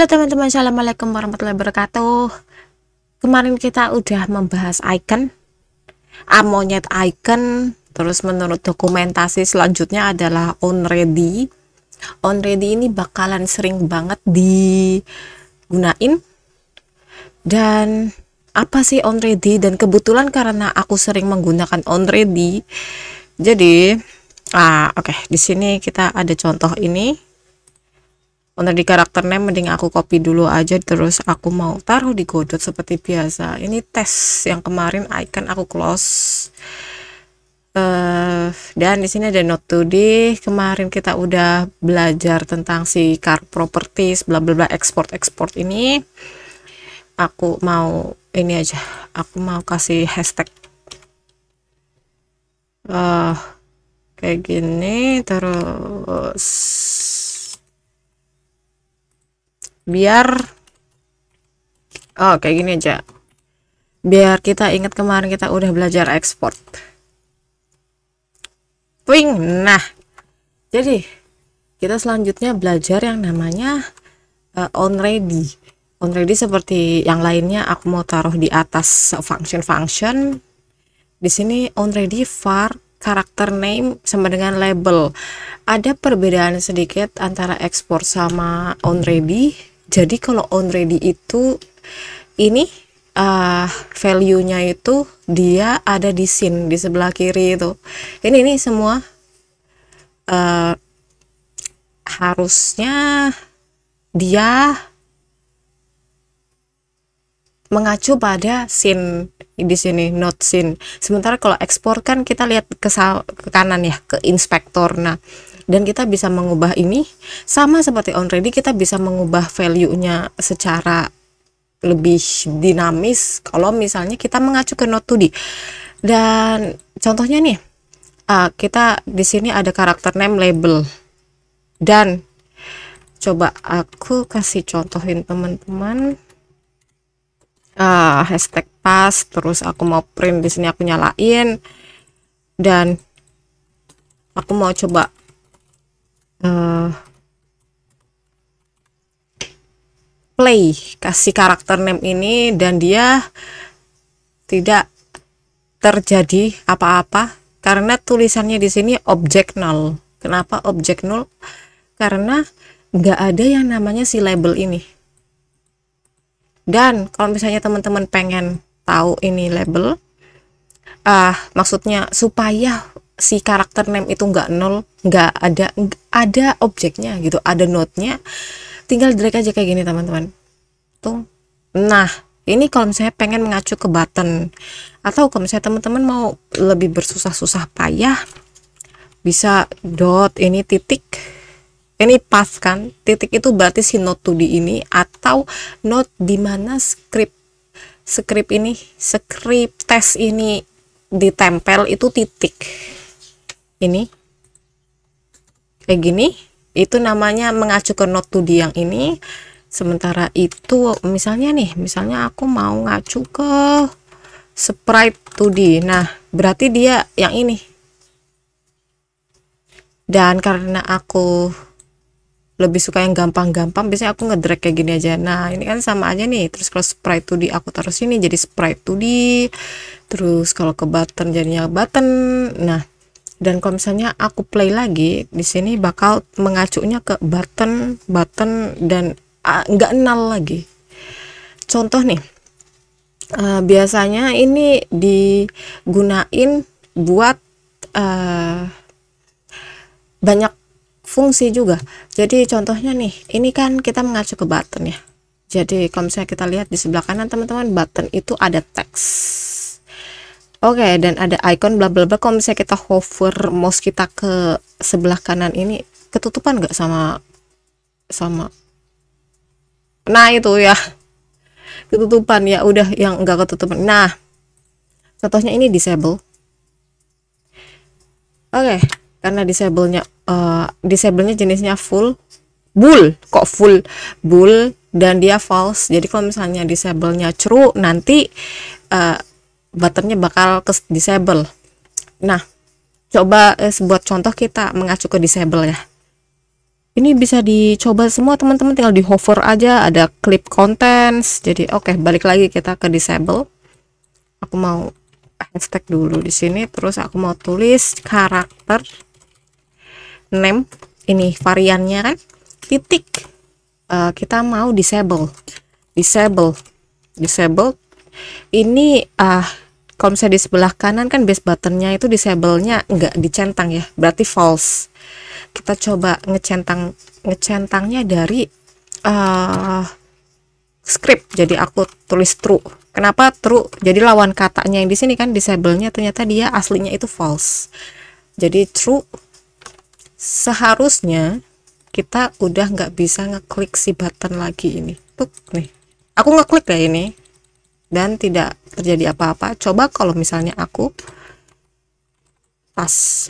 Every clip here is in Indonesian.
Halo teman-teman, assalamualaikum warahmatullahi wabarakatuh. Kemarin kita udah membahas icon, monyet icon. Terus menurut dokumentasi selanjutnya adalah onReady. onReady ini bakalan sering banget digunain. Dan apa sih onReady? Dan kebetulan karena aku sering menggunakan onReady, jadi oke, di sini kita ada contoh ini. Untuk di karakter name mending aku copy dulu aja, terus aku mau taruh di Godot seperti biasa. Ini tes yang kemarin icon aku close. Dan di sini ada Node2D. Kemarin kita udah belajar tentang si car properties bla bla bla, export ini. Aku mau ini aja. Aku mau kasih hashtag kayak gini, terus biar kayak gini aja, biar kita ingat kemarin kita udah belajar ekspor. Nah, jadi kita selanjutnya belajar yang namanya onReady. onReady seperti yang lainnya, aku mau taruh di atas function. Di sini onReady var karakter name sama dengan label. Ada perbedaan sedikit antara export sama onReady. Jadi kalau onReady itu ini value-nya itu dia ada di scene di sebelah kiri itu. Ini semua harusnya dia mengacu pada scene di sini, not scene. Sementara kalau ekspor kan kita lihat ke kanan ya, ke inspektor. Nah, dan kita bisa mengubah ini sama seperti onReady, kita bisa mengubah value-nya secara lebih dinamis kalau misalnya kita mengacu ke Node2D. Dan contohnya nih, kita di sini ada karakter name label, dan coba aku kasih contohin teman-teman. Hashtag pas, terus aku mau print di sini, aku nyalain, dan aku mau coba play kasih karakter name ini, dan dia tidak terjadi apa-apa karena tulisannya di sini object null. Kenapa object null? Karena nggak ada yang namanya si label ini. Dan kalau misalnya teman-teman pengen tahu ini label, maksudnya supaya si karakter name itu nggak nol, nggak ada objeknya gitu, ada node-nya, tinggal drag aja kayak gini teman-teman tuh. Nah, ini kalau misalnya pengen mengacu ke button, atau kalau misalnya teman-teman mau lebih bersusah-susah payah, bisa dot ini titik, ini path kan, titik itu berarti si Node2D ini, atau node dimana script tes ini ditempel itu titik ini kayak gini, itu namanya mengacu ke Node2D yang ini. Sementara itu misalnya aku mau ngacu ke sprite 2D, nah berarti dia yang ini. Dan karena aku lebih suka yang gampang-gampang, biasanya aku ngedrag kayak gini aja. Nah ini kan sama aja nih. Terus kalau sprite 2D aku taruh sini jadi sprite 2D, terus kalau ke button jadinya button. Nah, dan kalau misalnya aku play lagi di sini bakal mengacunya ke button dan nggak nol lagi. Contoh nih, biasanya ini digunain buat banyak fungsi juga. Jadi contohnya nih, ini kan kita mengacu ke button ya. Jadi kalau misalnya kita lihat di sebelah kanan teman-teman, button itu ada teks. Oke, dan ada icon bla bla bla. Kalau misalnya kita hover mouse kita ke sebelah kanan ini, ketutupan nggak sama nah itu ya, ketutupan ya, udah yang enggak ketutupan. Nah, contohnya ini disable. Oke, karena disable-nya jenisnya full dan dia false. Jadi kalau misalnya disable-nya true, nanti buttonnya bakal ke disable. Nah, coba buat contoh kita mengacu ke disable ya. Ini bisa dicoba semua teman-teman, tinggal di hover aja, ada clip contents. Jadi oke, balik lagi kita ke disable. Aku mau hashtag dulu di sini, terus aku mau tulis karakter name, ini variannya kan titik. Kita mau disable. Ini kalau misalnya di sebelah kanan kan base buttonnya itu disable-nya nggak dicentang ya, berarti false. Kita coba ngecentangnya dari script, jadi aku tulis true. Kenapa true? Jadi lawan katanya yang di sini kan disable-nya ternyata dia aslinya itu false, jadi true. Seharusnya kita udah nggak bisa ngeklik si button lagi ini tuh nih, aku ngeklik ya ini dan tidak terjadi apa-apa. Coba kalau misalnya aku pas,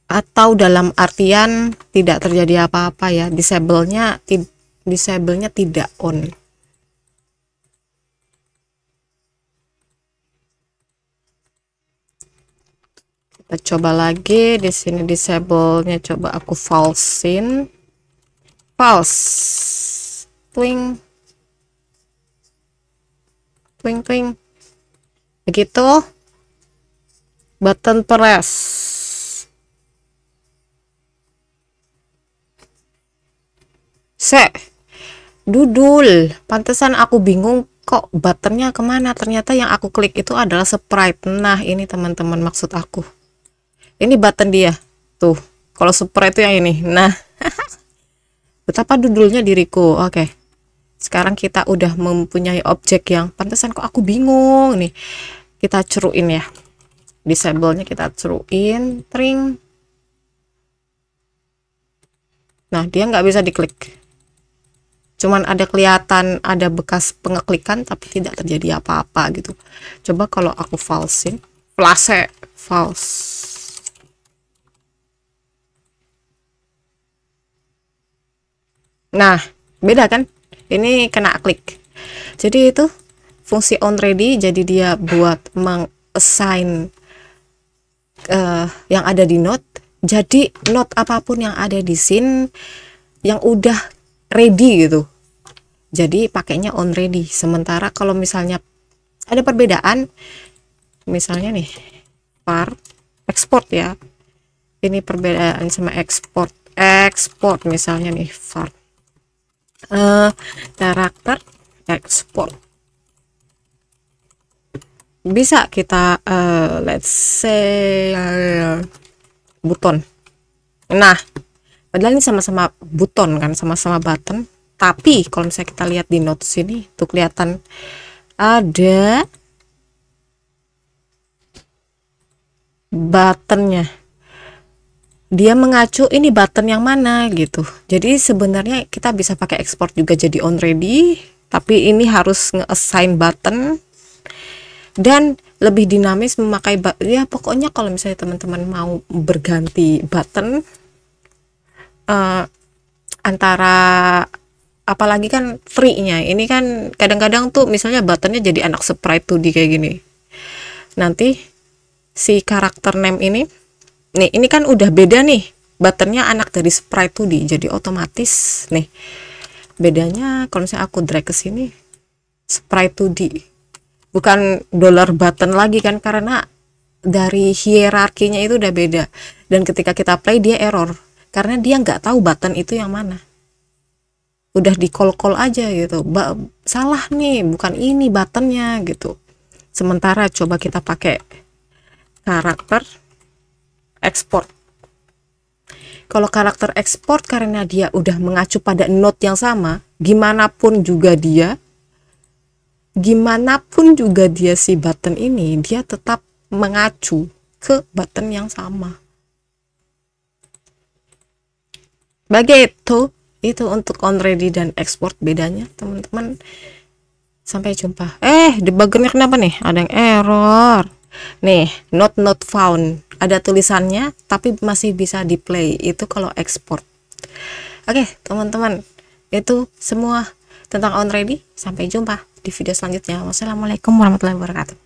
atau dalam artian tidak terjadi apa-apa ya, disable-nya tidak on. Kita coba lagi di sini, disable-nya coba aku false-in, false, twing begitu, button press. Dudul, pantesan aku bingung kok buttonnya kemana, ternyata yang aku klik itu adalah sprite. Nah ini teman-teman maksud aku, ini button dia tuh, kalau sprite itu yang ini. Nah betapa dudulnya diriku. Oke, sekarang kita udah mempunyai objek yang pantesan kok aku bingung nih. Kita ceruin ya, disable-nya kita ceruin, tring. Nah dia nggak bisa diklik, cuman ada kelihatan ada bekas pengeklikan tapi tidak terjadi apa-apa gitu. Coba kalau aku false-in, false. Nah beda kan, ini kena klik. Jadi itu fungsi onReady, jadi dia buat meng-assign yang ada di node. Jadi node apapun yang ada di scene yang udah ready gitu, jadi pakainya onReady. Sementara kalau misalnya ada perbedaan, misalnya nih var export ya, ini perbedaan sama export misalnya nih var karakter export, bisa kita let's say button. Nah padahal ini sama-sama button kan, sama-sama button, tapi kalau misalnya kita lihat di notes sini tuh kelihatan ada buttonnya, dia mengacu ini button yang mana gitu. Jadi sebenarnya kita bisa pakai export juga jadi onReady, tapi ini harus nge-assign button dan lebih dinamis memakai ya. Pokoknya kalau misalnya teman-teman mau berganti button antara, apalagi kan free-nya ini kan kadang-kadang tuh misalnya buttonnya jadi anak sprite 2D kayak gini, nanti si karakter name ini nih, ini kan udah beda nih, buttonnya anak dari sprite 2D, jadi otomatis nih bedanya kalau misalnya aku drag ke sini sprite 2D bukan dollar button lagi kan, karena dari hierarkinya itu udah beda. Dan ketika kita play dia error karena dia nggak tahu button itu yang mana, udah di call aja gitu, salah nih, bukan ini buttonnya gitu. Sementara coba kita pakai karakter export. Kalau karakter export karena dia udah mengacu pada node yang sama, gimana pun juga dia si button ini dia tetap mengacu ke button yang sama. Begitu, itu untuk onReady dan export bedanya teman-teman. Sampai jumpa. Debuggernya kenapa nih? Ada yang error. Nih, not found. Ada tulisannya tapi masih bisa di play. Itu kalau export. Oke, teman-teman. Itu semua tentang onReady. Sampai jumpa di video selanjutnya. Wassalamualaikum warahmatullahi wabarakatuh.